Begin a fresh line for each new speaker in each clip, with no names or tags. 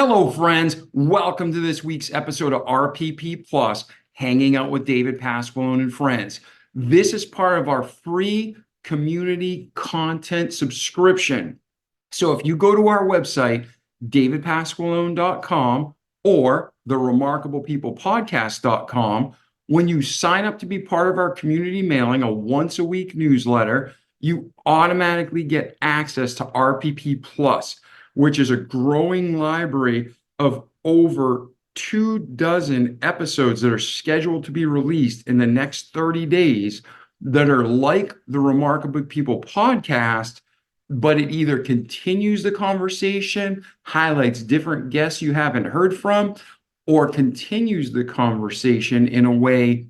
Hello, friends. Welcome to this week's episode of RPP Plus, Hanging Out with David Pasqualone and Friends. This is part of our free community content subscription. So if you go to our website, davidpasqualone.com or theremarkablepeoplepodcast.com, when you sign up to be part of our community mailing, a once-a-week newsletter, you automatically get access to RPP Plus, which is a growing library of over 24 episodes that are scheduled to be released in the next 30 days that are like the Remarkable People podcast, but it either continues the conversation, highlights different guests you haven't heard from, or continues the conversation in a way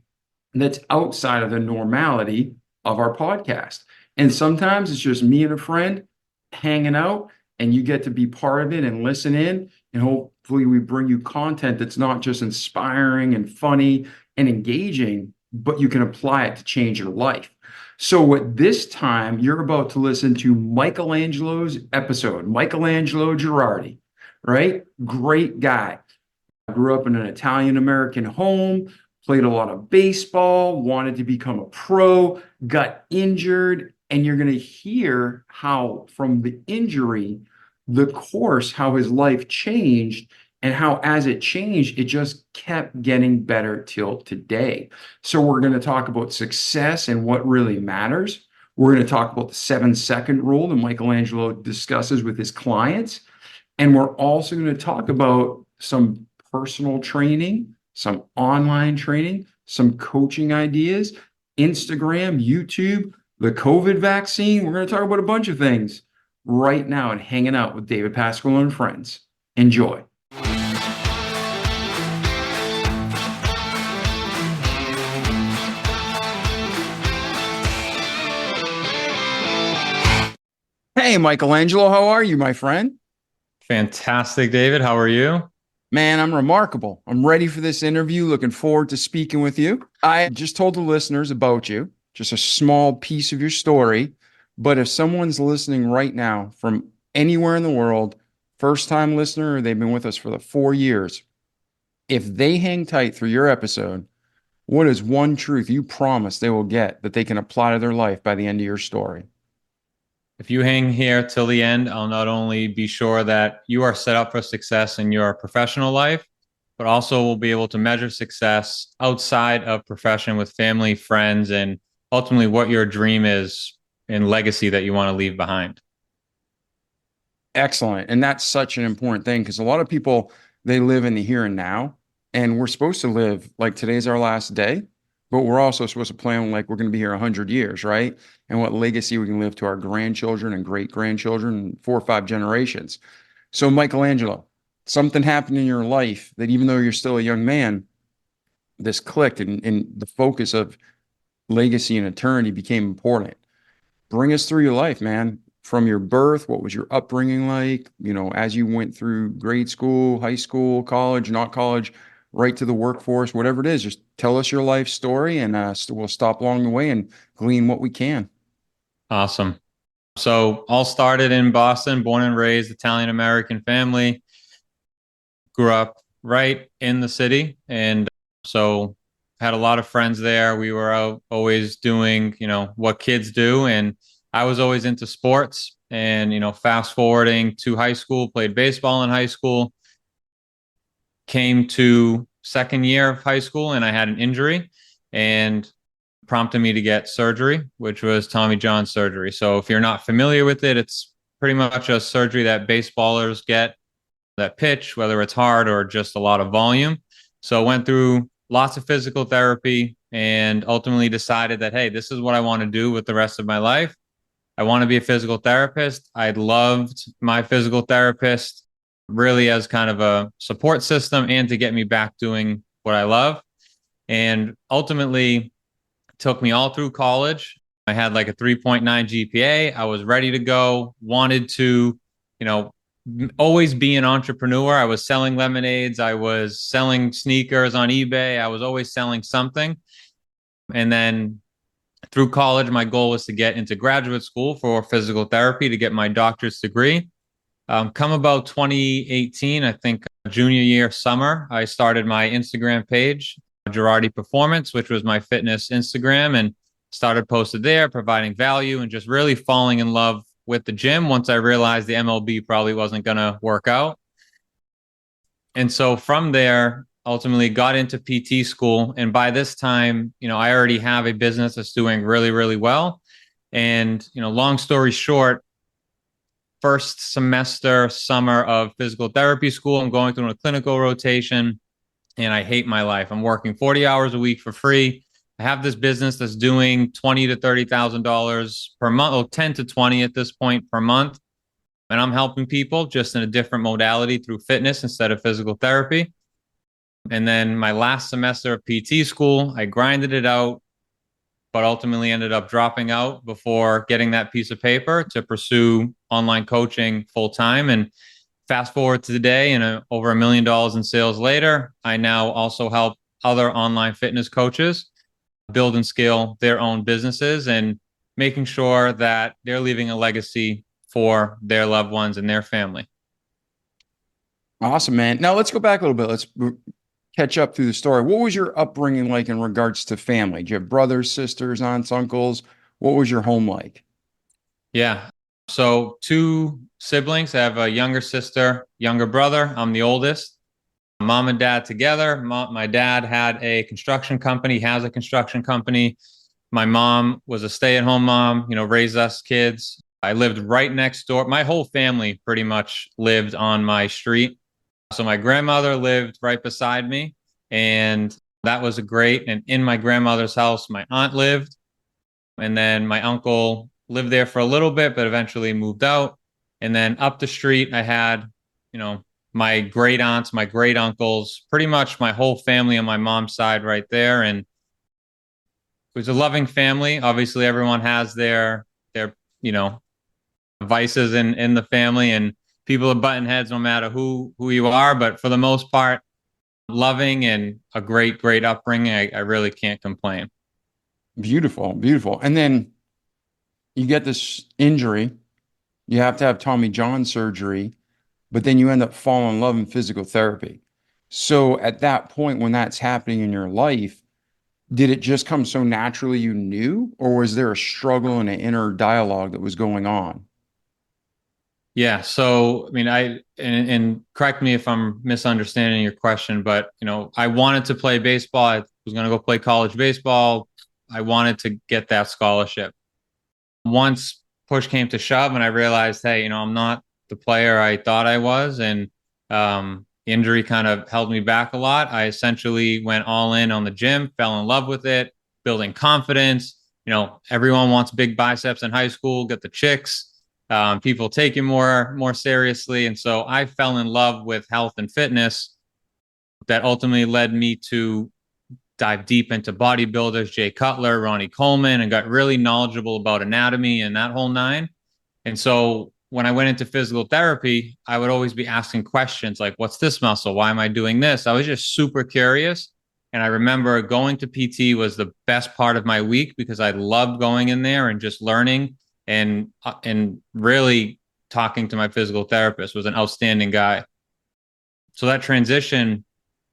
that's outside of the normality of our podcast. And sometimes it's just me and a friend hanging out, and you get to be part of it and listen in. And hopefully we bring you content that's not just inspiring and funny and engaging, but you can apply it to change your life. So at this time, you're about to listen to Michelangelo's episode, Michaelangelo Gerardi, right? Great guy. I grew up in an Italian-American home, played a lot of baseball, wanted to become a pro, got injured, and you're going to hear how from the injury, the course, how his life changed, and how as it changed, it just kept getting better till today. So we're going to talk about success and what really matters. We're going to talk about the 7-second rule that Michaelangelo discusses with his clients. And we're also going to talk about some personal training, some online training, some coaching ideas, Instagram, YouTube, the COVID vaccine. We're going to talk about a bunch of things right now and hanging out with David Pasqualone and Friends. Enjoy. Hey, Michaelangelo, how are you, my friend?
Fantastic, David. How are you?
Man, I'm remarkable. I'm ready for this interview. Looking forward to speaking with you. I just told the listeners about you, just a small piece of your story. But if someone's listening right now from anywhere in the world, first-time listener, or they've been with us for the 4 years, if they hang tight through your episode, what is one truth you promise they will get that they can apply to their life by the end of your story?
If you hang here till the end, I'll not only be sure that you are set up for success in your professional life, but also will be able to measure success outside of profession with family, friends, and ultimately what your dream is and legacy that you want to leave behind.
Excellent. And that's such an important thing because a lot of people, they live in the here and now, and we're supposed to live like today's our last day, but we're also supposed to plan like we're going to be here 100 years, right? And what legacy we can live to our grandchildren and great-grandchildren and 4 or 5 generations. So Michaelangelo, something happened in your life that even though you're still a young man, this clicked and the focus of legacy and eternity became important. Bring us through your life, man. From your birth, what was your upbringing like? You know, as you went through grade school, high school, college, not college, right to the workforce, whatever it is, just tell us your life story and we'll stop along the way and glean what we can.
Awesome. So all started in Boston, born and raised Italian-American family, grew up right in the city. And so had a lot of friends there. We were out always doing, what kids do. And I was always into sports and, fast forwarding to high school, played baseball in high school, came to second year of high school and I had an injury and prompted me to get surgery, which was Tommy John surgery. So if you're not familiar with it, it's pretty much a surgery that baseballers get that pitch, whether it's hard or just a lot of volume. So I went through lots of physical therapy and ultimately decided that, hey, this is what I want to do with the rest of my life. I want to be a physical therapist. I loved my physical therapist really as kind of a support system and to get me back doing what I love. And ultimately took me all through college. I had like a 3.9 GPA. I was ready to go, wanted to, always be an entrepreneur. I was selling lemonades. I was selling sneakers on eBay. I was always selling something. And then through college, my goal was to get into graduate school for physical therapy to get my doctorate degree. Come about 2018, I think junior year summer, I started my Instagram page, Gerardi Performance, which was my fitness Instagram, and started posted there, providing value and just really falling in love with the gym once I realized the MLB probably wasn't going to work out. And so from there, ultimately got into PT school. And by this time, I already have a business that's doing really, really well. And, long story short, first semester, summer of physical therapy school, I'm going through a clinical rotation and I hate my life. I'm working 40 hours a week for free. I have this business that's doing $20,000 to $30,000 per month, or 10 to 20 at this point per month. And I'm helping people just in a different modality through fitness instead of physical therapy. And then my last semester of PT school, I grinded it out, but ultimately ended up dropping out before getting that piece of paper to pursue online coaching full time. And fast forward to today, and over $1 million in sales later, I now also help other online fitness coaches build and scale their own businesses and making sure that they're leaving a legacy for their loved ones and their family.
Awesome, man. Now let's go back a little bit. Let's catch up through the story. What was your upbringing like in regards to family? Do you have brothers, sisters, aunts, uncles? What was your home like?
Yeah. So 2 siblings. I have a younger sister, younger brother. I'm the oldest. Mom and dad together. My dad had a construction company, has a construction company. My mom was a stay-at-home mom, raised us kids. I lived right next door. My whole family pretty much lived on my street. So my grandmother lived right beside me, and that was great. And in my grandmother's house, my aunt lived, and then my uncle lived there for a little bit, but eventually moved out. And then up the street, I had, my great aunts, my great uncles, pretty much my whole family on my mom's side right there. And it was a loving family. Obviously, everyone has their vices in the family, and people are button heads no matter who you are. But for the most part, loving and a great upbringing. I really can't complain.
Beautiful, beautiful. And then you get this injury. You have to have Tommy John surgery, but then you end up falling in love in physical therapy. So at that point, when that's happening in your life, did it just come so naturally you knew, or was there a struggle and an inner dialogue that was going on?
Yeah. So, I mean, and correct me if I'm misunderstanding your question, but, I wanted to play baseball. I was going to go play college baseball. I wanted to get that scholarship. Once push came to shove and I realized, hey, I'm not the player I thought I was. And injury kind of held me back a lot. I essentially went all in on the gym, fell in love with it, building confidence. Everyone wants big biceps in high school, get the chicks. People take it more seriously. And so I fell in love with health and fitness. That ultimately led me to dive deep into bodybuilders, Jay Cutler, Ronnie Coleman, and got really knowledgeable about anatomy and that whole nine. And so when I went into physical therapy, I would always be asking questions like, what's this muscle? Why am I doing this? I was just super curious. And I remember going to PT was the best part of my week because I loved going in there and just learning and really talking to my physical therapist. Was an outstanding guy. So that transition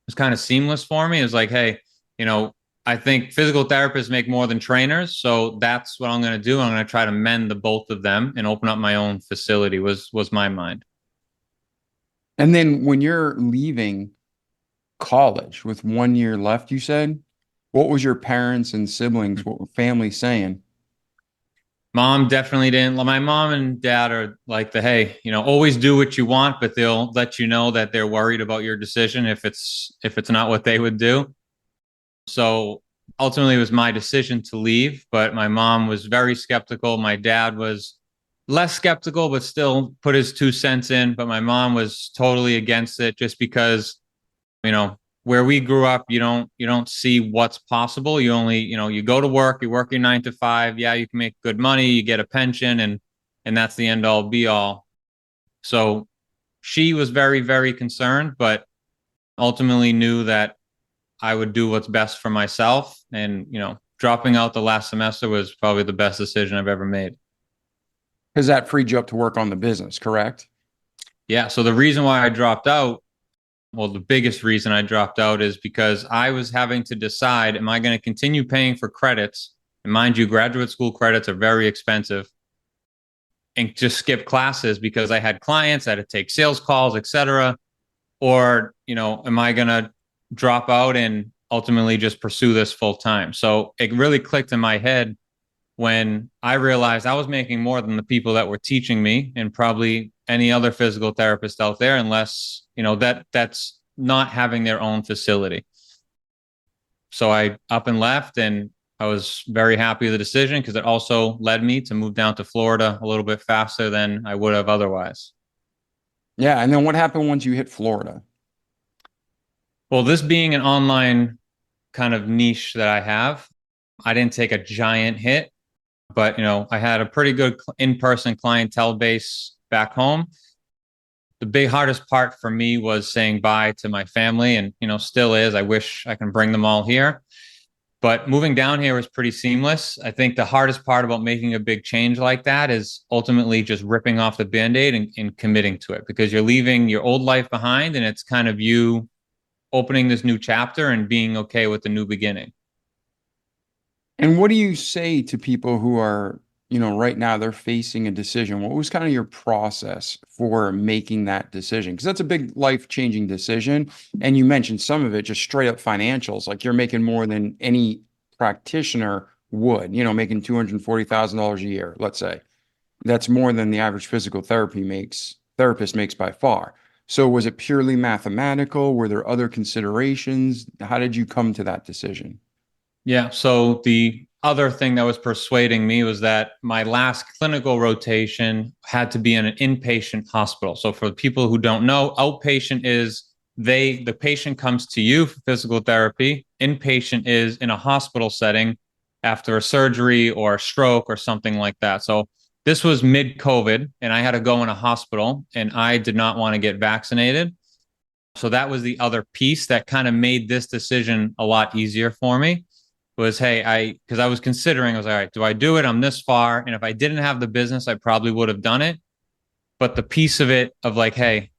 was kind of seamless for me. It was like, hey, I think physical therapists make more than trainers. So that's what I'm going to do. I'm going to try to mend the both of them and open up my own facility was my mind.
And then when you're leaving college with 1 year left, you said, what was your parents and siblings, what were family saying?
Mom definitely didn't. My mom and dad are like hey, always do what you want, but they'll let you know that they're worried about your decision if it's not what they would do. So ultimately, it was my decision to leave, but my mom was very skeptical. My dad was less skeptical, but still put his 2 cents in. But my mom was totally against it just because, where we grew up, you don't see what's possible. You only, you go to work, you work your 9 to 5. Yeah, you can make good money, you get a pension, and that's the end all be all. So she was very, very concerned, but ultimately knew that I would do what's best for myself. And, dropping out the last semester was probably the best decision I've ever made.
Because that freed you up to work on the business, correct?
Yeah. So the reason why I dropped out, well, the biggest reason I dropped out is because I was having to decide, am I going to continue paying for credits? And mind you, graduate school credits are very expensive, and just skip classes because I had clients, I had to take sales calls, etc. Or, am I going to drop out and ultimately just pursue this full time? So it really clicked in my head when I realized I was making more than the people that were teaching me and probably any other physical therapist out there, unless, that's not having their own facility. So I up and left, and I was very happy with the decision because it also led me to move down to Florida a little bit faster than I would have otherwise.
Yeah. And then what happened once you hit Florida?
Well, this being an online kind of niche that I have, I didn't take a giant hit, but I had a pretty good in-person clientele base back home. The big hardest part for me was saying bye to my family, and still is. I wish I can bring them all here. But moving down here was pretty seamless. I think the hardest part about making a big change like that is ultimately just ripping off the band-aid and committing to it, because you're leaving your old life behind, and it's kind of you opening this new chapter and being okay with the new beginning.
And what do you say to people who are, right now they're facing a decision? What was kind of your process for making that decision? Because that's a big life-changing decision. And you mentioned some of it just straight up financials, like you're making more than any practitioner would, making $240,000 a year, let's say. That's more than the average physical therapist makes by far. So was it purely mathematical? Were there other considerations? How did you come to that decision?
Yeah. So the other thing that was persuading me was that my last clinical rotation had to be in an inpatient hospital. So for people who don't know, outpatient is the patient comes to you for physical therapy. Inpatient is in a hospital setting after a surgery or a stroke or something like that. So this was mid-COVID, and I had to go in a hospital, and I did not want to get vaccinated. So that was the other piece that kind of made this decision a lot easier for me. Was, hey, because I was considering, I was like, all right, do I do it? I'm this far. And if I didn't have the business, I probably would have done it. But the piece of it of like, hey,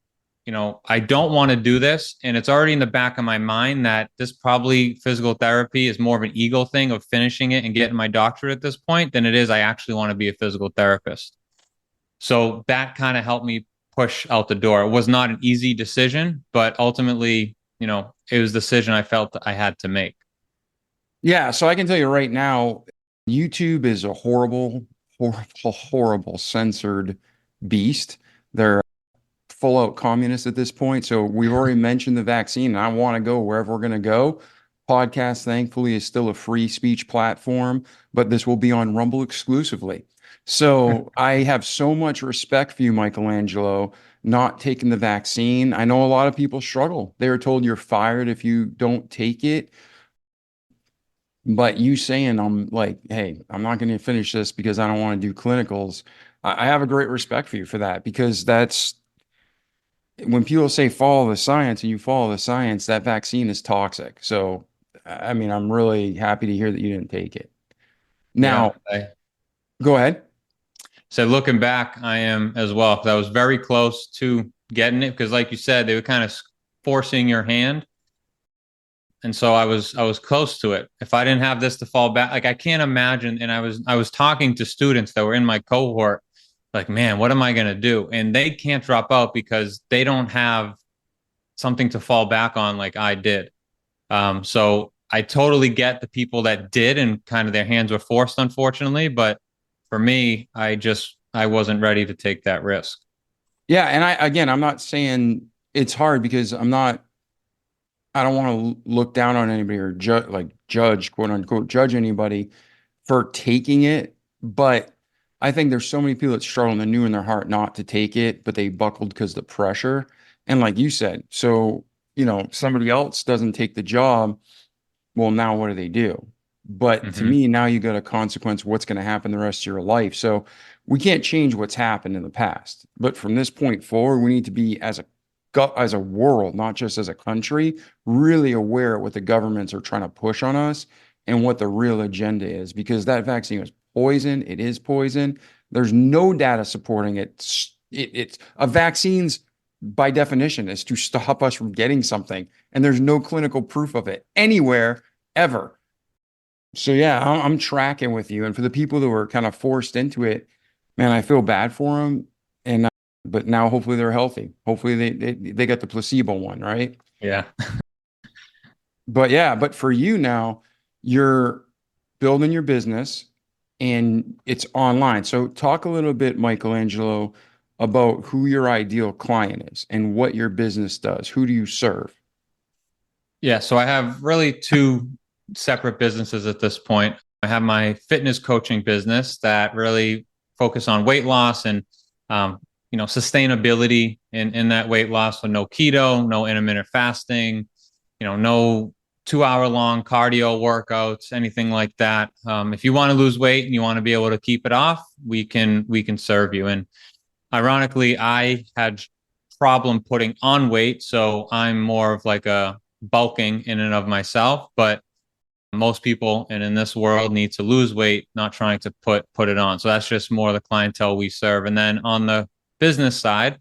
I don't want to do this. And it's already in the back of my mind that this probably physical therapy is more of an ego thing of finishing it and getting my doctorate at this point than it is I actually want to be a physical therapist. So that kind of helped me push out the door. It was not an easy decision, but ultimately, it was a decision I felt I had to make.
Yeah, so I can tell you right now, YouTube is a horrible, horrible, horrible censored beast. They're full out communists at this point. So we've already mentioned the vaccine, and I want to go wherever we're going to go. Podcast, thankfully, is still a free speech platform, but this will be on Rumble exclusively. So I have so much respect for you, Michaelangelo, not taking the vaccine. I know a lot of people struggle. They are told you're fired if you don't take it. But you saying, I'm like, hey, I'm not going to finish this because I don't want to do clinicals. I have a great respect for you for that, because that's when people say follow the science and you follow the science, that vaccine is toxic. So, I mean, I'm really happy to hear that you didn't take it.
Yeah.
Now, go ahead.
So looking back, I am as well, because I was very close to getting it, because like you said, they were kind of forcing your hand. And so I was close to it. If I didn't have this to fall back, like I can't imagine. And I was talking to students that were in my cohort, like, man, what am I going to do? And they can't drop out because they don't have something to fall back on like I did. So I totally get the people that did, and kind of their hands were forced, unfortunately. But for me, I wasn't ready to take that risk.
Yeah. And again, I'm not saying it's hard, because I don't want to look down on anybody or judge, quote unquote, judge anybody for taking it. But I think there's so many people that struggle and they knew in their heart not to take it, but they buckled because of the pressure. And like you said, so, somebody else doesn't take the job. Well, now what do they do? But to
Mm-hmm.
me, now you got a consequence of what's going to happen the rest of your life. So we can't change what's happened in the past. But from this point forward, we need to be as a world, not just as a country, really aware of what the governments are trying to push on us and what the real agenda is, because that vaccine is poison. It is poison. There's no data supporting it. It's a vaccine's by definition is to stop us from getting something. And there's no clinical proof of it anywhere ever. So yeah, I'm tracking with you. And for the people that were kind of forced into it, man, I feel bad for them. And but now hopefully they're healthy. Hopefully they got the placebo one, right?
Yeah.
But yeah, but for you now, you're building your business and it's online. So talk a little bit, Michaelangelo, about who your ideal client is and what your business does. Who do you serve?
Yeah. So I have really two separate businesses at this point. I have my fitness coaching business that really focus on weight loss and, sustainability in that weight loss. So no keto, no intermittent fasting, no 2 hour long cardio workouts, anything like that. If you want to lose weight and you want to be able to keep it off, we can serve you. And ironically, I had problem putting on weight, so I'm more of like a bulking in and of myself, but most people and in this world need to lose weight, not trying to put it on. So that's just more the clientele we serve. And then on the business side,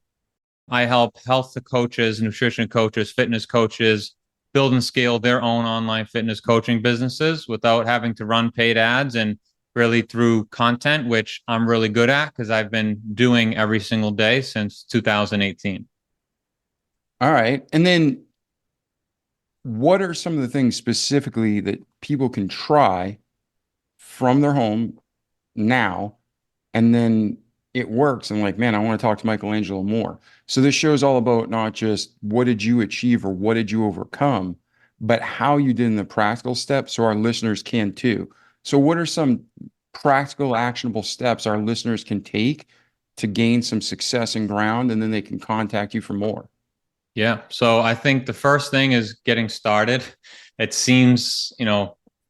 I help health coaches, nutrition coaches, fitness coaches build and scale their own online fitness coaching businesses without having to run paid ads, and really through content, which I'm really good at because I've been doing every single day since 2018.
All right. And then what are some of the things specifically that people can try from their home now, and then it works and like, man, I want to talk to Michaelangelo more. So this show is all about not just what did you achieve or what did you overcome, but how you did in the practical steps so our listeners can too. So what are some practical, actionable steps our listeners can take to gain some success and ground, and then they can contact you for more?
Yeah. So I think the first thing is getting started. It seems,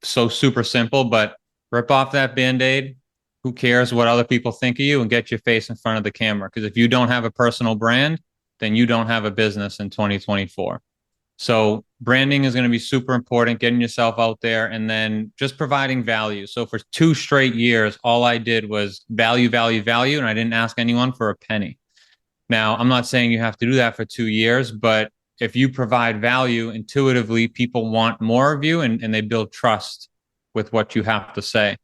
so super simple, but rip off that Band-Aid. Who cares what other people think of you, and get your face in front of the camera. Because if you don't have a personal brand, then you don't have a business in 2024. So branding is going to be super important, getting yourself out there, and then just providing value. So for 2 straight years, all I did was value, value, value, and I didn't ask anyone for a penny. Now, I'm not saying you have to do that for 2 years, but if you provide value intuitively, people want more of you, and they build trust with what you have to say.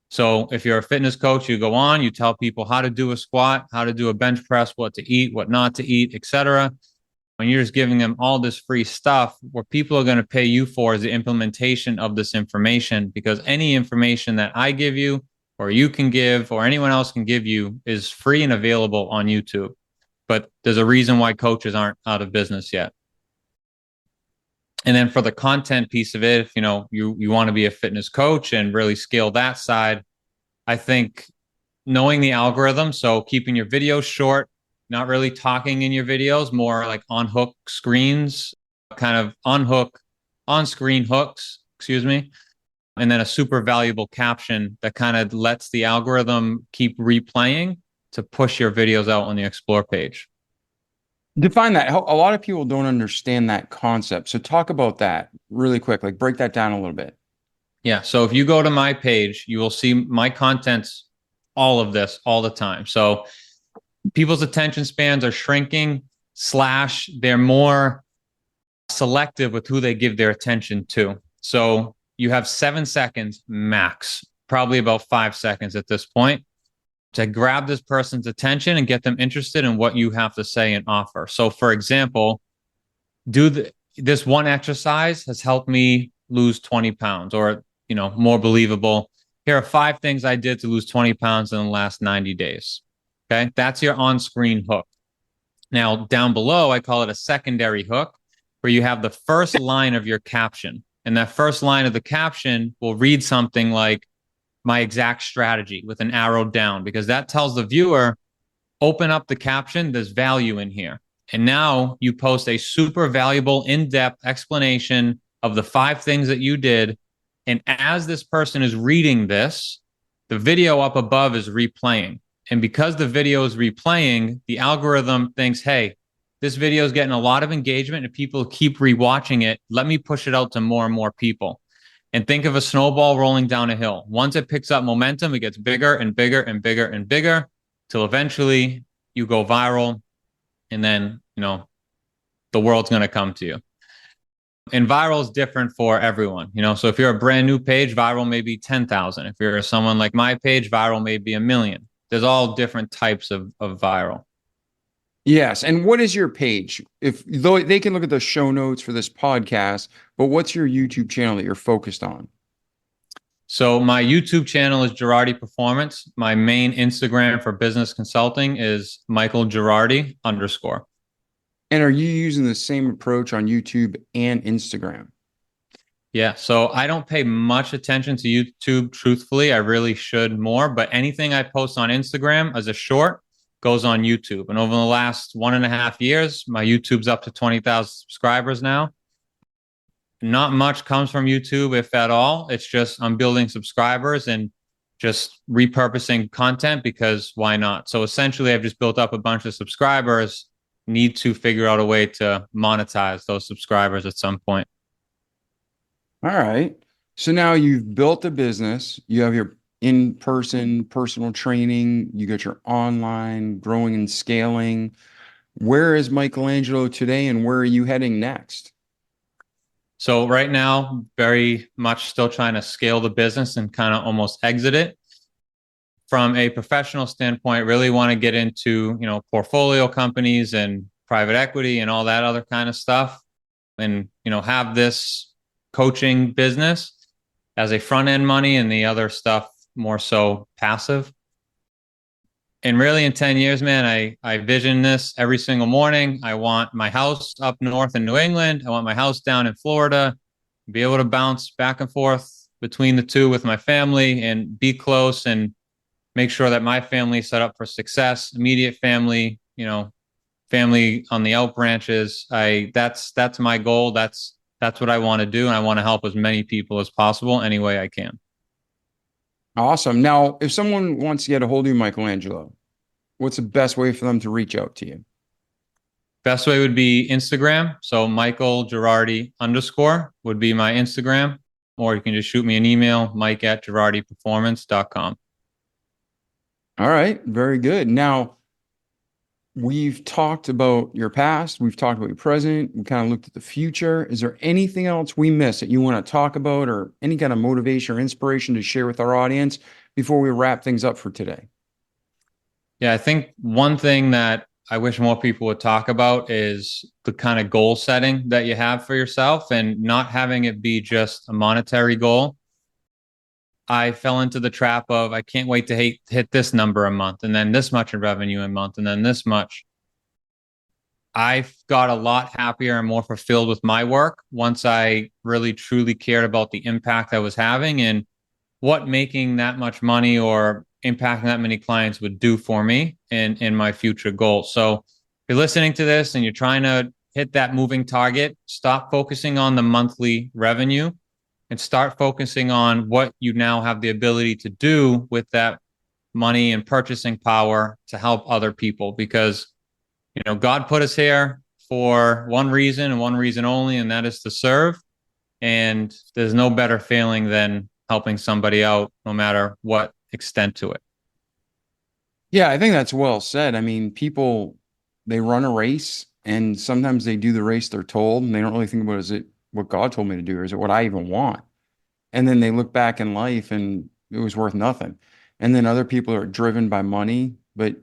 So if you're a fitness coach, you go on, you tell people how to do a squat, how to do a bench press, what to eat, what not to eat, etc. When you're just giving them all this free stuff, what people are going to pay you for is the implementation of this information, because any information that I give you or you can give or anyone else can give you is free and available on YouTube. But there's a reason why coaches aren't out of business yet. And then for the content piece of it, if you want to be a fitness coach and really scale that side, I think knowing the algorithm, so keeping your videos short, not really talking in your videos, more like on hook screens, kind of on screen hooks, excuse me. And then a super valuable caption that kind of lets the algorithm keep replaying to push your videos out on the explore page.
Define that. A lot of people don't understand that concept. So talk about that really quick, like break that down a little bit.
Yeah. So if you go to my page, you will see my contents, all of this all the time. So people's attention spans are shrinking, / they're more selective with who they give their attention to. So you have 7 seconds max, probably about 5 seconds at this point, to grab this person's attention and get them interested in what you have to say and offer. So for example, this one exercise has helped me lose 20 pounds, or, more believable, here are 5 things I did to lose 20 pounds in the last 90 days. Okay. That's your on-screen hook. Now down below, I call it a secondary hook, where you have the first line of your caption. And that first line of the caption will read something like, my exact strategy, with an arrow down, because that tells the viewer, open up the caption, there's value in here. And now you post a super valuable in-depth explanation of the 5 things that you did. And as this person is reading this, the video up above is replaying. And because the video is replaying, the algorithm thinks, hey, this video is getting a lot of engagement and people keep rewatching it. Let me push it out to more and more people. And think of a snowball rolling down a hill. Once it picks up momentum, it gets bigger and bigger and bigger and bigger, till eventually you go viral. And then the world's going to come to you. And viral is different for everyone, So if you're a brand new page, viral may be 10,000. If you're someone like my page, viral may be 1,000,000. There's all different types of viral.
Yes. And what is your page? If though they can look at the show notes for this podcast, but what's your YouTube channel that you're focused on?
So my YouTube channel is Gerardi Performance. My main Instagram for business consulting is Michael Gerardi _.
And are you using the same approach on YouTube and Instagram?
Yeah, so I don't pay much attention to YouTube, truthfully. I really should more, but anything I post on Instagram as a short goes on YouTube. And over the last 1.5 years, my YouTube's up to 20,000 subscribers now. Not much comes from YouTube, if at all. It's just I'm building subscribers and just repurposing content because why not? So essentially, I've just built up a bunch of subscribers, need to figure out a way to monetize those subscribers at some point.
All right. So now you've built a business, you have your in-person personal training, you got your online growing and scaling. Where is Michaelangelo today and where are you heading next?
So right now, very much still trying to scale the business and kind of almost exit it. From a professional standpoint, really want to get into, portfolio companies and private equity and all that other kind of stuff. And, have this coaching business as a front end money and the other stuff more so passive. And really in 10 years, man, I vision this every single morning. I want my house up north in New England. I want my house down in Florida, be able to bounce back and forth between the two with my family and be close and make sure that my family is set up for success, immediate family, family on the out branches. That's my goal. That's what I want to do. And I want to help as many people as possible any way I can.
Awesome. Now, if someone wants to get a hold of you, Michaelangelo, what's the best way for them to reach out to you?
Best way would be Instagram. So Michael Gerardi _ would be my Instagram, or you can just shoot me an email, mike@gerardiperformance.com.
All right. Very good. Now, we've talked about your past. We've talked about your present. We kind of looked at the future. Is there anything else we missed that you want to talk about or any kind of motivation or inspiration to share with our audience before we wrap things up for today?
Yeah, I think one thing that I wish more people would talk about is the kind of goal setting that you have for yourself and not having it be just a monetary goal. I fell into the trap of I can't wait to hit this number a month and then this much in revenue a month and then this much. I've got a lot happier and more fulfilled with my work once I really truly cared about the impact I was having and what making that much money or impacting that many clients would do for me in my future goals. So if you're listening to this and you're trying to hit that moving target, stop focusing on the monthly revenue and start focusing on what you now have the ability to do with that money and purchasing power to help other people. Because, God put us here for one reason and one reason only, and that is to serve. And there's no better feeling than helping somebody out, no matter what extent to it.
Yeah, I think that's well said. I mean, people, they run a race and sometimes they do the race they're told and they don't really think about, is it what God told me to do or is it what I even want? And then they look back in life and it was worth nothing. And then other people are driven by money, but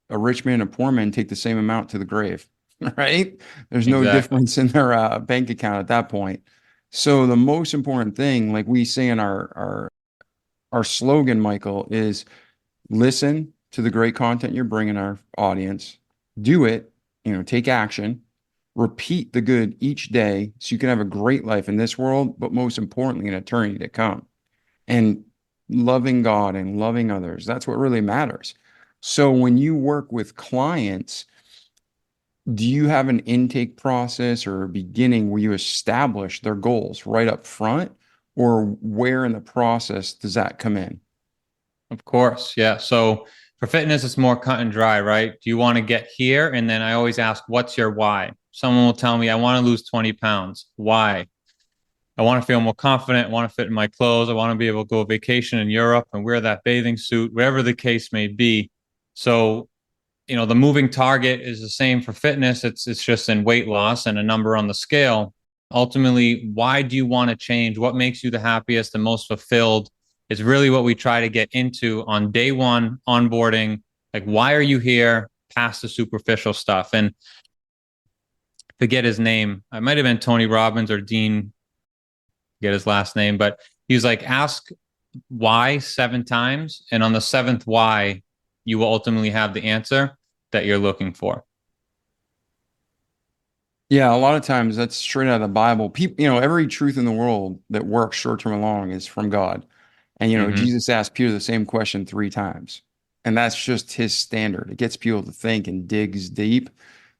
a rich man and a poor man take the same amount to the grave, right? There's no
Exactly.
difference in their bank account at that point. So the most important thing, like we say in our slogan, Michael, is listen to the great content you're bringing our audience, do it, take action, repeat the good each day so you can have a great life in this world, but most importantly, an eternity to come. And loving God and loving others, that's what really matters. So when you work with clients, do you have an intake process or a beginning where you establish their goals right up front, or where in the process does that come in?
Of course. Yeah. So for fitness, it's more cut and dry, right? Do you want to get here? And then I always ask, what's your why? Someone will tell me, I want to lose 20 pounds. Why? I want to feel more confident. I want to fit in my clothes. I want to be able to go vacation in Europe and wear that bathing suit, wherever the case may be. So the moving target is the same for fitness. It's just in weight loss and a number on the scale. Ultimately, why do you want to change? What makes you the happiest and most fulfilled is really what we try to get into on day one onboarding. Like, why are you here? Past the superficial stuff. And forget his name. I might have been Tony Robbins or Dean, forget his last name, but he was like, ask why 7 times. And on the 7th why, you will ultimately have the answer that you're looking for.
Yeah, a lot of times that's straight out of the Bible. People, every truth in the world that works short-term and long is from God. And, Jesus asked Peter the same question 3 times. And that's just his standard. It gets people to think and digs deep.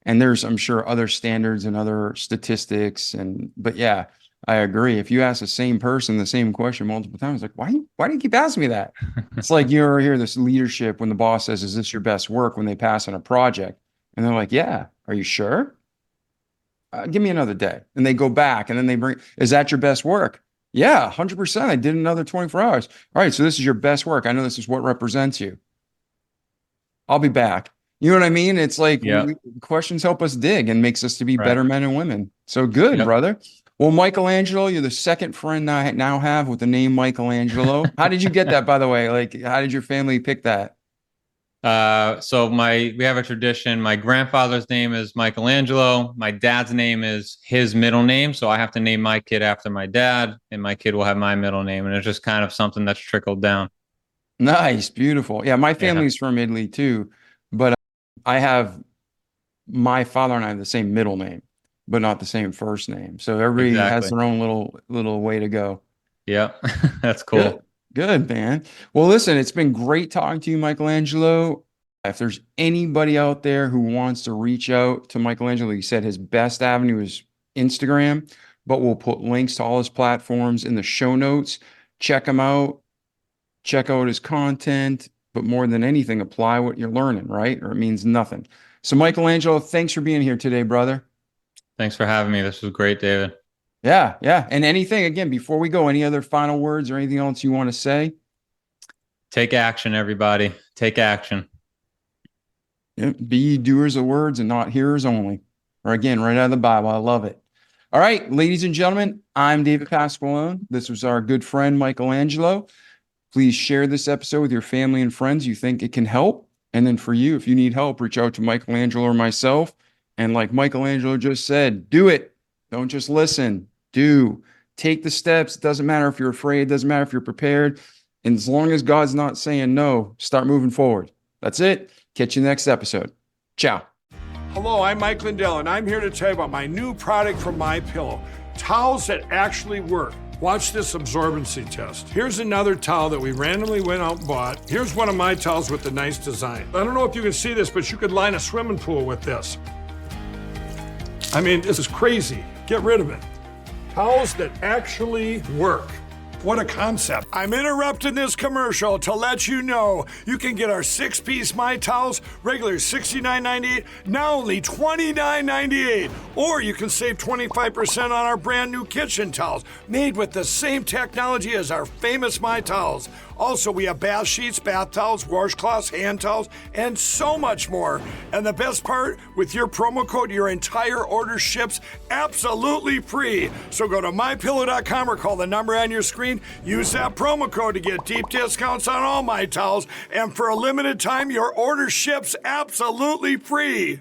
And there's, I'm sure, other standards and other statistics. But yeah, I agree. If you ask the same person the same question multiple times, like, why do you keep asking me that? It's like you ever hear this leadership when the boss says, is this your best work, when they pass on a project? And they're like, yeah, are you sure? Give me another day. And they go back and then they bring, is that your best work? Yeah, 100%. I did another 24 hours. All right, so this is your best work. I know this is what represents you. I'll be back. You know what I mean? It's like questions help us dig and makes us to be better men and women. So good, brother. Well, Michaelangelo, you're the second friend I now have with the name Michaelangelo. How did you get that, by the way? Like, how did your family pick that?
So we have a tradition. My grandfather's name is Michaelangelo. My dad's name is his middle name. So I have to name my kid after my dad, and my kid will have my middle name. And it's just kind of something that's trickled down.
Nice. Beautiful. Yeah. My family's from Italy too, but I have my father and I have the same middle name, but not the same first name. So everybody has their own little way to go.
Yeah. That's cool.
Good, man. Well, listen, it's been great talking to you, Michaelangelo. If there's anybody out there who wants to reach out to Michaelangelo, he said his best avenue is Instagram, but we'll put links to all his platforms in the show notes. Check him out. Check out his content, but more than anything, apply what you're learning, right? Or it means nothing. So Michaelangelo, thanks for being here today, brother.
Thanks for having me. This was great, David.
Yeah. And anything, again, before we go, any other final words or anything else you want to say?
Take action, everybody. Take action.
Be doers of words and not hearers only. Or again, right out of the Bible. I love it. All right, ladies and gentlemen, I'm David Pasqualone. This was our good friend, Michaelangelo. Please share this episode with your family and friends you think it can help. And then for you, if you need help, reach out to Michaelangelo or myself. And like Michaelangelo just said, do it. Don't just listen. Do. Take the steps. It doesn't matter if you're afraid. It doesn't matter if you're prepared. And as long as God's not saying no, start moving forward. That's it. Catch you next episode. Ciao.
Hello, I'm Mike Lindell, and I'm here to tell you about my new product from MyPillow, towels that actually work. Watch this absorbency test. Here's another towel that we randomly went out and bought. Here's one of my towels with the nice design. I don't know if you can see this, but you could line a swimming pool with this. I mean, this is crazy. Get rid of it. Towels that actually work. What a concept. I'm interrupting this commercial to let you know you can get our 6-piece My Towels, regular $69.98, now only $29.98. Or you can save 25% on our brand new kitchen towels, made with the same technology as our famous My Towels. Also, we have bath sheets, bath towels, washcloths, hand towels, and so much more. And the best part, with your promo code, your entire order ships absolutely free. So go to mypillow.com or call the number on your screen. Use that promo code to get deep discounts on all My Towels. And for a limited time, your order ships absolutely free.